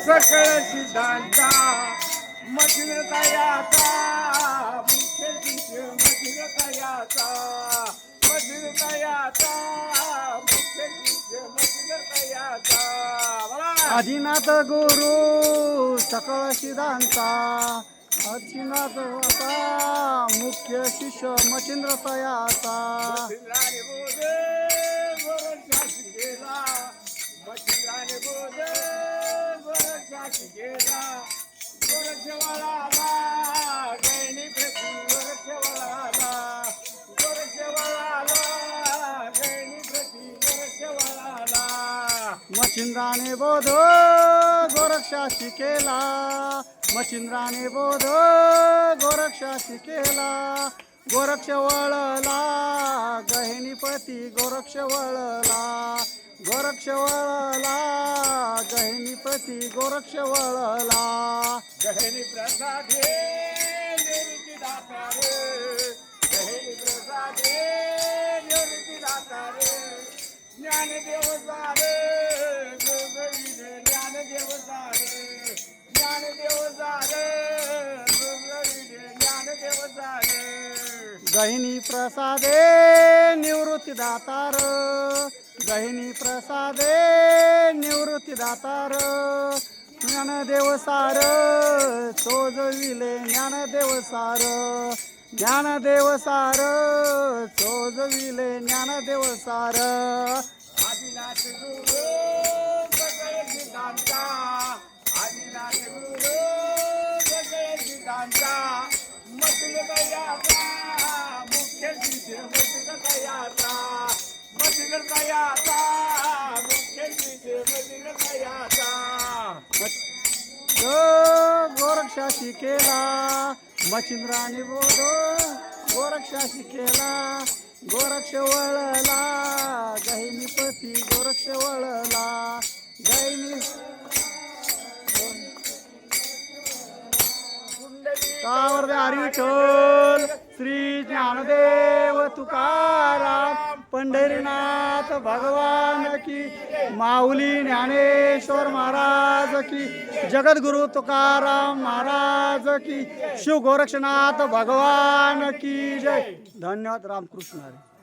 सकळ सिद्धांचा मचिंद्र तयाचा मुख्य शिष्य मचिंद्र तयाचा मचिंद्र तयाचा मुख्य शिष्य मचिंद्र तयाचा आदिनाथ गुरु सकळ सिद्धांचा आदिनाथ होता मुख्य शिष्य मचिंद्र तयाचा मचिंद्राने बोध गोरक्षाशी केला मचिंद्राने बोध गोरक्षाशी केला गोरक्षवाळाला गैनी प्रती गोरक्षवाळाला गोरक्षवाळाला गैनी प्रती गोरक्षवाळाला मचिंद्राने बोध गोरक्षाशी केला मचिंद्राने बोध गोरक्षाशी केला गोरक्ष वळला गहिनीपती गोरक्ष वळला गोरक्ष वळला गहिनीपती गोरक्ष वळला गहिनी प्रसादे निवृत्ती दातारे गहिनी प्रसादे निवृत्ती दातारे ज्ञानदेव झाले गोगविले ज्ञानदेव झाले ज्ञानदेव झाले गोगविले ज्ञानदेव झाले गहिनी प्रसादे निवृत्ती दातार गहिनी प्रसादे निवृत्ती दातार ज्ञानदेव सार चोजविले ज्ञानदेव सार ज्ञानदेव सार चोजविले ज्ञानदेव सार आदिनाथ गुरु सकळ सिद्धांचा आदिनाथ गुरु सकळ सिद्धांचा मचिंद्र तयाचा मुख्य शिष्य मचिंद्र तयाचा मचिंद्र तयाचा मुख्य शिष्य मचिंद्र तयाचा गोरक्षाशी केला मचिंद्राने बोध गोरक्षाशी केला गोरक्ष वळला गहिनीपती गोरक्ष वळला गहिनी कावर हरिविठ्ठल श्री ज्ञानदेव तुकाराम पंढरीनाथ भगवान की माऊली ज्ञानेश्वर महाराज की जगद्गुरु तुकाराम महाराज की शिव गोरक्षनाथ भगवान की जय. धन्यवाद. रामकृष्ण हरी.